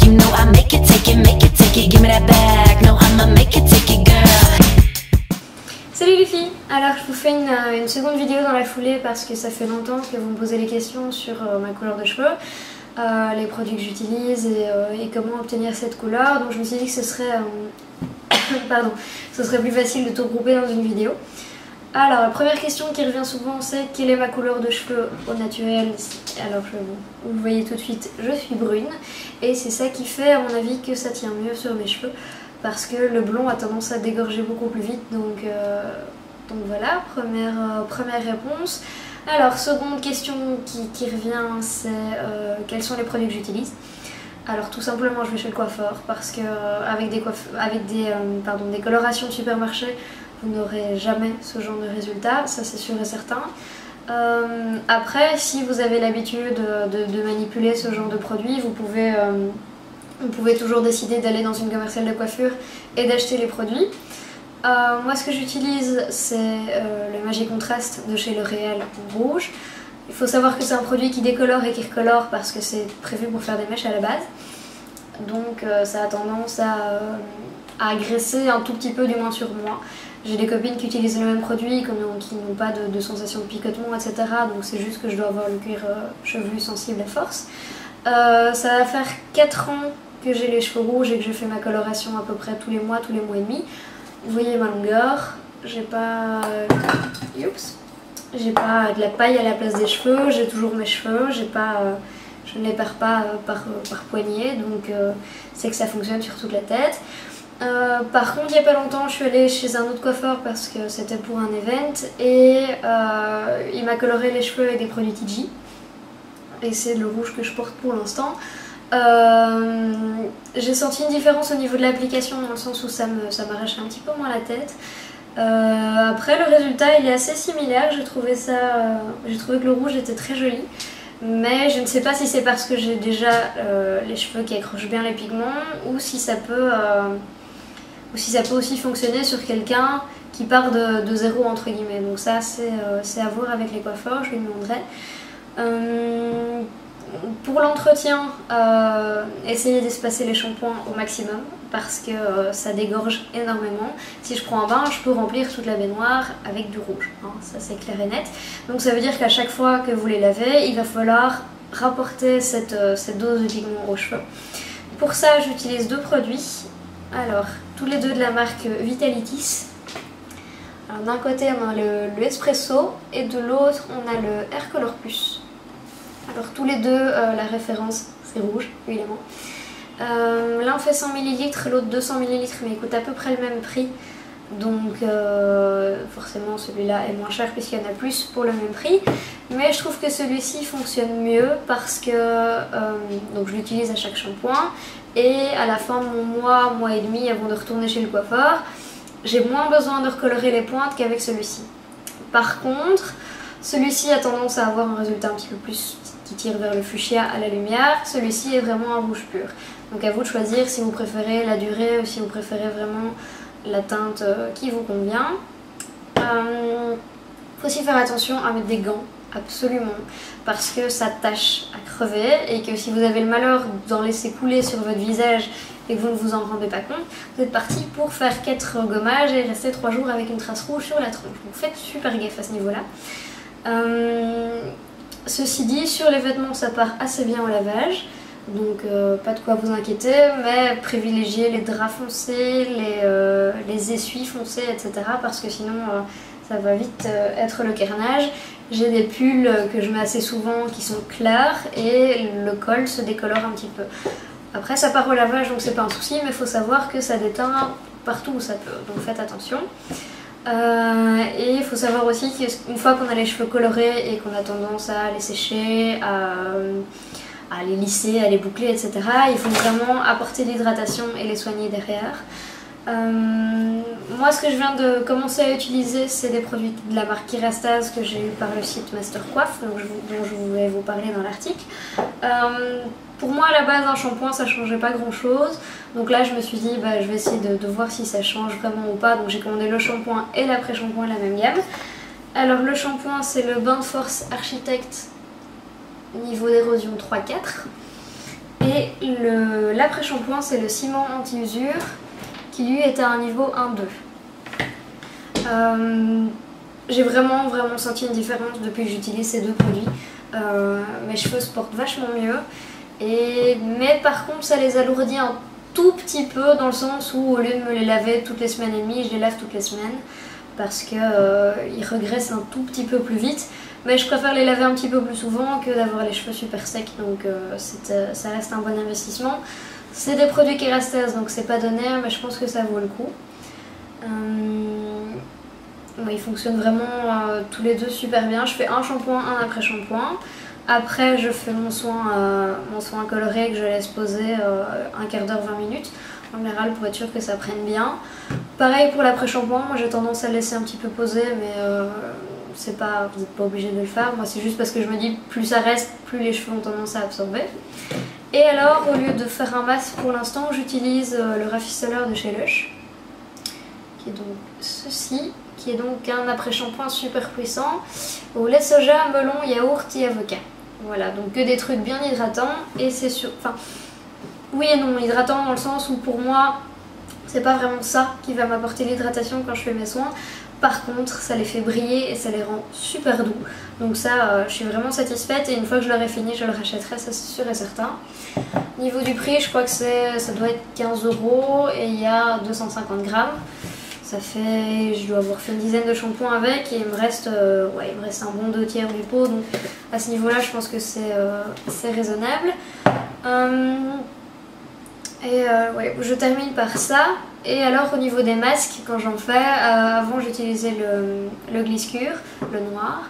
You know I make it, take it, give me that back. No, I'ma make it, take it, girl. Salut les filles! Alors je vous fais une seconde vidéo dans la foulée parce que ça fait longtemps que vous me posez les questions sur ma couleur de cheveux, les produits que j'utilise et comment obtenir cette couleur. Donc je me suis dit que ce serait, ce serait plus facile de tout regrouper dans une vidéo. Alors la première question qui revient souvent c'est quelle est ma couleur de cheveux au naturel. Alors vous voyez tout de suite, je suis brune et c'est ça qui fait à mon avis que ça tient mieux sur mes cheveux parce que le blond a tendance à dégorger beaucoup plus vite, donc voilà, première réponse. Alors seconde question qui revient c'est quels sont les produits que j'utilise. Alors tout simplement je vais chez le coiffeur parce que avec des colorations de supermarché vous n'aurez jamais ce genre de résultat, ça c'est sûr et certain. Après si vous avez l'habitude de manipuler ce genre de produit, vous pouvez toujours décider d'aller dans une commerciale de coiffure et d'acheter les produits. Moi ce que j'utilise c'est le Magic Contrast de chez L'Oréal en rouge. Il faut savoir que c'est un produit qui décolore et qui recolore parce que c'est prévu pour faire des mèches à la base. Donc ça a tendance à agresser un tout petit peu du moins sur moi. J'ai des copines qui utilisent le même produit, qui n'ont pas de sensation de picotement, etc. Donc c'est juste que je dois avoir le cuir chevelu sensible à force. Ça va faire 4 ans que j'ai les cheveux rouges et que je fais ma coloration à peu près tous les mois et demi. Vous voyez ma longueur, j'ai pas de la paille à la place des cheveux, j'ai toujours mes cheveux, je ne les perds pas par poignée, donc c'est que ça fonctionne sur toute la tête. Par contre il n'y a pas longtemps je suis allée chez un autre coiffeur parce que c'était pour un event et il m'a coloré les cheveux avec des produits TG et c'est le rouge que je porte pour l'instant. J'ai senti une différence au niveau de l'application dans le sens où ça m'arrachait un petit peu moins la tête. Après le résultat il est assez similaire, j'ai trouvé que le rouge était très joli. Mais je ne sais pas si c'est parce que j'ai déjà les cheveux qui accrochent bien les pigments ou si ça peut aussi fonctionner sur quelqu'un qui part de zéro entre guillemets. Donc ça c'est à voir avec les coiffeurs, je lui demanderai. Pour l'entretien, essayez d'espacer les shampoings au maximum parce que ça dégorge énormément. Si je prends un bain, je peux remplir toute la baignoire avec du rouge, hein, ça c'est clair et net. Donc ça veut dire qu'à chaque fois que vous les lavez, il va falloir rapporter cette dose de pigment aux cheveux. Pour ça, j'utilise deux produits. Alors, tous les deux de la marque Vitalitis. D'un côté, on a le Espresso et de l'autre, on a le Hair Color Plus. Alors tous les deux, la référence c'est rouge évidemment. L'un fait 100 ml, l'autre 200 ml mais il coûte à peu près le même prix. Donc forcément celui-là est moins cher puisqu'il y en a plus pour le même prix. Mais je trouve que celui-ci fonctionne mieux parce que donc je l'utilise à chaque shampoing. Et à la fin de mon mois et demi avant de retourner chez le coiffeur, j'ai moins besoin de recolorer les pointes qu'avec celui-ci. Par contre, celui-ci a tendance à avoir un résultat un petit peu plus qui tire vers le fuchsia à la lumière. Celui-ci est vraiment un rouge pur. Donc à vous de choisir si vous préférez la durée ou si vous préférez vraiment la teinte qui vous convient. Faut aussi faire attention à mettre des gants, absolument, parce que ça tâche à crever et que si vous avez le malheur d'en laisser couler sur votre visage et que vous ne vous en rendez pas compte, vous êtes parti pour faire 4 gommages et rester 3 jours avec une trace rouge sur la tronche. Donc faites super gaffe à ce niveau-là. Ceci dit, sur les vêtements ça part assez bien au lavage, donc pas de quoi vous inquiéter, mais privilégiez les draps foncés, les essuies foncés, etc. parce que sinon ça va vite être le carnage. J'ai des pulls que je mets assez souvent qui sont clairs et le col se décolore un petit peu. Après ça part au lavage donc c'est pas un souci, mais il faut savoir que ça déteint partout où ça peut, donc faites attention. Et il faut savoir aussi qu'une fois qu'on a les cheveux colorés et qu'on a tendance à les sécher, à les lisser, à les boucler, etc., il faut vraiment apporter l'hydratation et les soigner derrière. Moi ce que je viens de commencer à utiliser c'est des produits de la marque Kerastase que j'ai eu par le site Master Coiffe, dont je voulais vous parler dans l'article. Pour moi à la base un shampoing ça changeait pas grand chose, donc là je me suis dit je vais essayer de voir si ça change vraiment ou pas, donc j'ai commandé le shampoing et l'après-shampoing la même gamme. Alors le shampoing c'est le Bain de Force Architect niveau d'érosion 3-4 et Et l'après-shampoing, c'est le ciment anti-usure qui lui est à un niveau 1-2. J'ai vraiment senti une différence depuis que j'utilise ces deux produits. Mes cheveux se portent vachement mieux. Mais par contre, ça les alourdit un tout petit peu dans le sens où au lieu de me les laver toutes les semaines et demie, je les lave toutes les semaines parce qu'ils regressent un tout petit peu plus vite. Mais je préfère les laver un petit peu plus souvent que d'avoir les cheveux super secs, donc ça reste un bon investissement. C'est des produits Kerastase, donc c'est pas donné, mais je pense que ça vaut le coup. Ils fonctionnent vraiment tous les deux super bien. Je fais un shampoing, un après-shampoing. Après, je fais mon soin coloré que je laisse poser un quart d'heure, 20 minutes. En général, pour être sûr que ça prenne bien. Pareil pour l'après-shampoing, moi j'ai tendance à le laisser un petit peu poser, mais vous n'êtes pas obligé de le faire. Moi c'est juste parce que je me dis plus ça reste, plus les cheveux ont tendance à absorber. Et alors, au lieu de faire un masque pour l'instant, j'utilise le rafistolleur de chez Lush, qui est donc ceci, qui est donc un après-shampoing super puissant au lait soja, melon, yaourt et avocat. Voilà, donc que des trucs bien hydratants. Et c'est sûr, enfin, oui et non, hydratant dans le sens où pour moi c'est pas vraiment ça qui va m'apporter l'hydratation quand je fais mes soins. Par contre, ça les fait briller et ça les rend super doux. Donc ça, je suis vraiment satisfaite et une fois que je l'aurai fini, je le rachèterai, ça c'est sûr et certain. Niveau du prix, je crois que ça doit être 15 € et il y a 250 grammes. Ça fait, je dois avoir fait une dizaine de shampoings avec et il me reste un bon 2/3 du pot. Donc à ce niveau-là, je pense que c'est raisonnable. Je termine par ça. Et alors au niveau des masques, quand j'en fais, avant j'utilisais le Glisscure, le noir.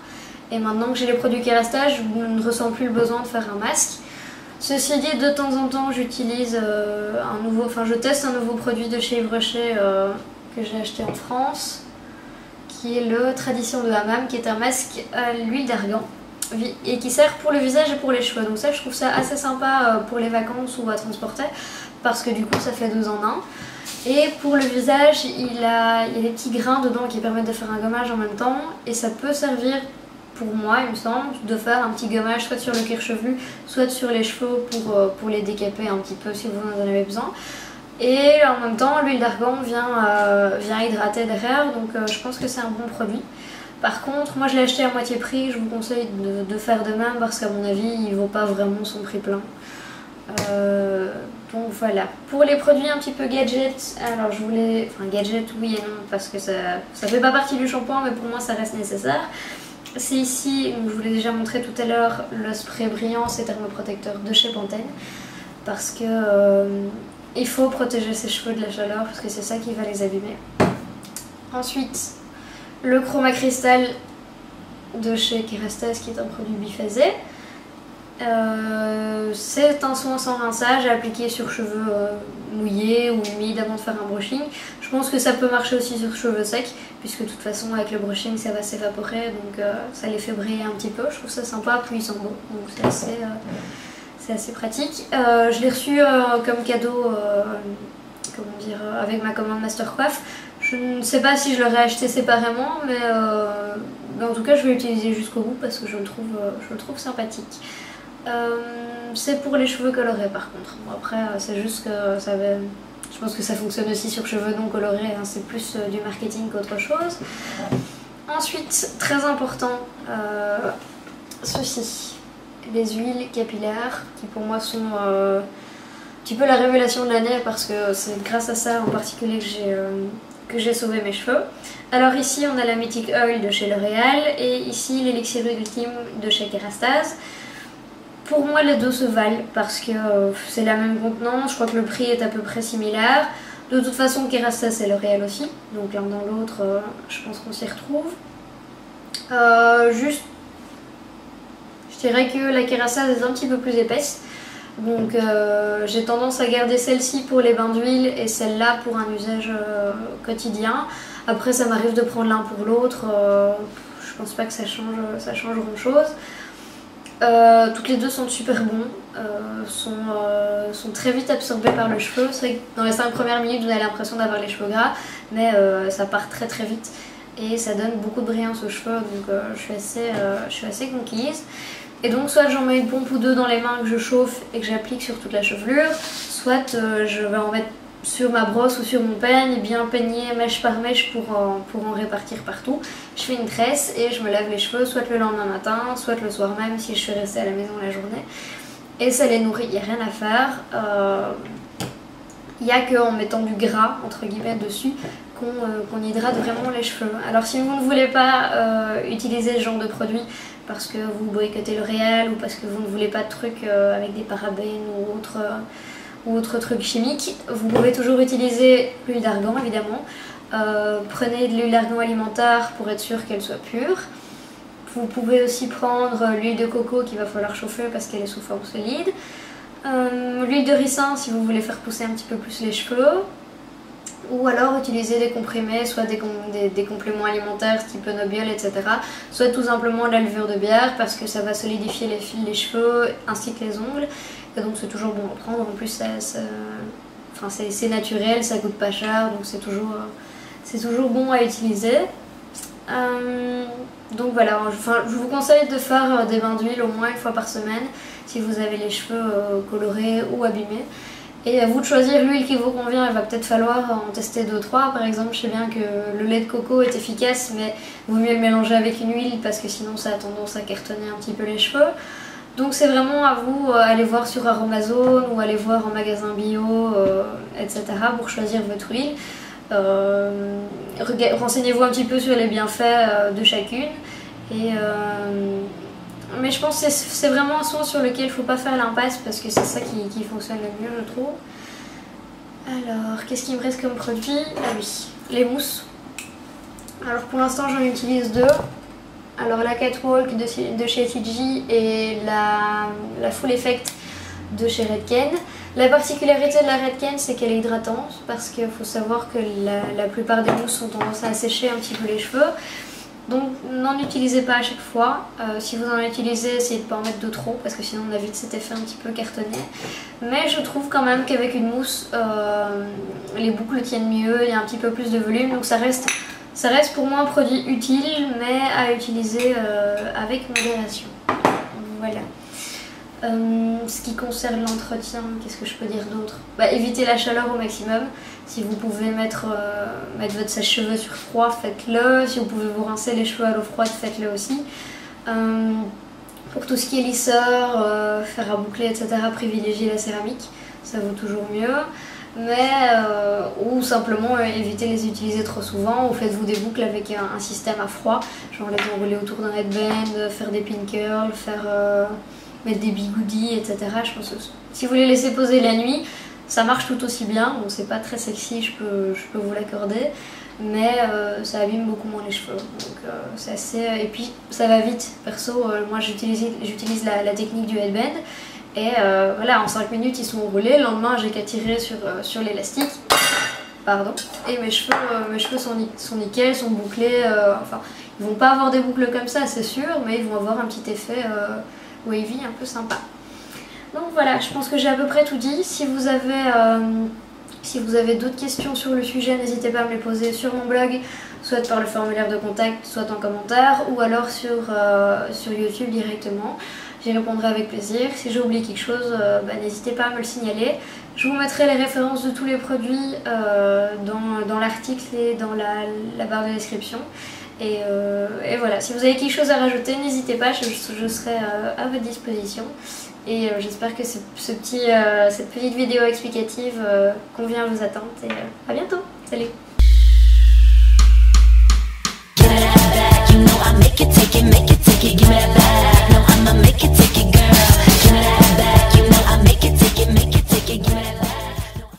Et maintenant que j'ai les produits Kerastase, je ne ressens plus le besoin de faire un masque. Ceci dit, de temps en temps j'utilise je teste un nouveau produit de chez Yves Rocher que j'ai acheté en France, qui est le Tradition de Hammam, qui est un masque à l'huile d'argan et qui sert pour le visage et pour les cheveux. Donc ça, je trouve ça assez sympa pour les vacances ou à transporter, parce que du coup ça fait 2 en 1. Et pour le visage, il y a des petits grains dedans qui permettent de faire un gommage en même temps, et ça peut servir pour moi, il me semble, de faire un petit gommage soit sur le cuir chevelu, soit sur les cheveux pour les décaper un petit peu si vous en avez besoin. Et en même temps, l'huile d'argan vient hydrater derrière, donc je pense que c'est un bon produit. Par contre, moi je l'ai acheté à moitié prix, je vous conseille de faire de même parce qu'à mon avis, il vaut pas vraiment son prix plein. Donc voilà. Pour les produits un petit peu gadgets, alors je voulais... Enfin gadget oui et non, parce que ça fait pas partie du shampoing, mais pour moi ça reste nécessaire. C'est ici, donc je vous l'ai déjà montré tout à l'heure, le spray brillant, c'est thermoprotecteur de chez Pantene. Parce que il faut protéger ses cheveux de la chaleur, parce que c'est ça qui va les abîmer. Ensuite, le Chroma Crystal de chez Kerastase, qui est un produit biphasé. C'est un soin sans rinçage à appliquer sur cheveux mouillés ou humides avant de faire un brushing. Je pense que ça peut marcher aussi sur cheveux secs, puisque de toute façon avec le brushing ça va s'évaporer, donc ça les fait briller un petit peu. Je trouve ça sympa, puis ils sont beaux, donc c'est assez pratique. Je l'ai reçu comme cadeau avec ma commande Mastercoif. Je ne sais pas si je l'aurais acheté séparément, mais en tout cas je vais l'utiliser jusqu'au bout parce que je le trouve sympathique. C'est pour les cheveux colorés par contre. Bon, après c'est juste que je pense que ça fonctionne aussi sur cheveux non colorés, hein. C'est plus du marketing qu'autre chose. Ensuite, très important, ceci, les huiles capillaires qui pour moi sont un petit peu la révélation de l'année, parce que c'est grâce à ça en particulier que j'ai sauvé mes cheveux. Alors ici on a la Mythic Oil de chez L'Oréal et ici l'élixir ultime de chez Kerastase. Pour moi les deux se valent parce que c'est la même contenance, je crois que le prix est à peu près similaire. De toute façon Kerastase et L'Oréal aussi, donc l'un dans l'autre je pense qu'on s'y retrouve. Juste, je dirais que la Kerastase est un petit peu plus épaisse. Donc j'ai tendance à garder celle-ci pour les bains d'huile et celle-là pour un usage quotidien. Après ça m'arrive de prendre l'un pour l'autre, je pense pas que ça change grand chose. Toutes les deux sont super bons, sont très vite absorbés par le cheveu. C'est vrai que dans les 5 premières minutes vous avez l'impression d'avoir les cheveux gras, mais ça part très très vite et ça donne beaucoup de brillance aux cheveux, donc je suis assez conquise. Et donc soit j'en mets une pompe ou deux dans les mains que je chauffe et que j'applique sur toute la chevelure, soit je vais en mettre sur ma brosse ou sur mon peigne, bien peigner mèche par mèche pour en répartir partout. Je fais une tresse et je me lave les cheveux soit le lendemain matin, soit le soir même si je suis restée à la maison la journée. Et ça les nourrit, il n'y a rien à faire. Il n'y a qu'en mettant du gras entre guillemets dessus qu'on hydrate vraiment les cheveux. Alors si vous ne voulez pas utiliser ce genre de produit parce que vous boycottez le réel ou parce que vous ne voulez pas de trucs avec des parabènes ou autres trucs chimiques, vous pouvez toujours utiliser l'huile d'argan évidemment. Prenez de l'huile d'argan alimentaire pour être sûr qu'elle soit pure. Vous pouvez aussi prendre l'huile de coco qu'il va falloir chauffer parce qu'elle est sous forme solide. L'huile de ricin si vous voulez faire pousser un petit peu plus les cheveux. Ou alors utiliser des comprimés, soit des compléments alimentaires type Nobiol, etc. Soit tout simplement de la levure de bière parce que ça va solidifier les fils des cheveux ainsi que les ongles. Et donc c'est toujours bon à prendre, en plus c'est naturel, ça coûte pas cher, donc c'est toujours bon à utiliser. Donc voilà, je vous conseille de faire des bains d'huile au moins une fois par semaine si vous avez les cheveux colorés ou abîmés. Et à vous de choisir l'huile qui vous convient, il va peut-être falloir en tester 2-3. Par exemple, je sais bien que le lait de coco est efficace, mais il vaut mieux le mélanger avec une huile parce que sinon ça a tendance à cartonner un petit peu les cheveux. Donc c'est vraiment à vous, aller voir sur Aromazone ou aller voir en magasin bio, etc. pour choisir votre huile. Renseignez-vous un petit peu sur les bienfaits de chacune. Mais je pense que c'est vraiment un soin sur lequel il ne faut pas faire l'impasse parce que c'est ça qui fonctionne le mieux, je trouve. Alors, qu'est-ce qu'il me reste comme produit? Ah oui, les mousses. Alors pour l'instant j'en utilise deux. Alors la Catwalk de chez TG et la Full Effect de chez Redken. La particularité de la Redken, c'est qu'elle est hydratante parce qu'il faut savoir que la plupart des mousses ont tendance à assécher un petit peu les cheveux. Donc n'en utilisez pas à chaque fois. Si vous en utilisez, essayez de ne pas en mettre de trop parce que sinon on a vite cet effet un petit peu cartonné. Mais je trouve quand même qu'avec une mousse, les boucles tiennent mieux, il y a un petit peu plus de volume, donc ça reste pour moi un produit utile mais à utiliser avec modération. Voilà. Ce qui concerne l'entretien, qu'est-ce que je peux dire d'autre? Évitez la chaleur au maximum. Si vous pouvez mettre votre sèche-cheveux sur froid, faites-le. Si vous pouvez vous rincer les cheveux à l'eau froide, faites-le aussi. Pour tout ce qui est lisseur, fer à boucler, etc., privilégiez la céramique, ça vaut toujours mieux. Ou simplement évitez de les utiliser trop souvent, ou faites-vous des boucles avec un système à froid, genre les enrouler autour d'un headband, faire des pin curls, mettre des bigoudis, etc. Je pense que si vous les laissez poser la nuit, ça marche tout aussi bien. Bon, c'est pas très sexy, je peux vous l'accorder, mais ça abîme beaucoup moins les cheveux. Donc c'est assez... Et puis ça va vite. Perso, moi j'utilise la technique du headband. Et voilà, en 5 minutes ils sont enroulés. Le lendemain, j'ai qu'à tirer sur l'élastique. Pardon. Et mes cheveux sont nickel, sont bouclés. Enfin, ils vont pas avoir des boucles comme ça, c'est sûr, mais ils vont avoir un petit effet wavy un peu sympa. Donc voilà, je pense que j'ai à peu près tout dit. Si vous avez d'autres questions sur le sujet, n'hésitez pas à me les poser sur mon blog, soit par le formulaire de contact, soit en commentaire, ou alors sur YouTube directement. J'y répondrai avec plaisir. Si j'ai oublié quelque chose, n'hésitez pas à me le signaler. Je vous mettrai les références de tous les produits dans l'article et dans la barre de description. Et voilà, si vous avez quelque chose à rajouter, n'hésitez pas, je serai à votre disposition. Et j'espère que cette petite vidéo explicative convient à vos attentes. Et à bientôt, salut!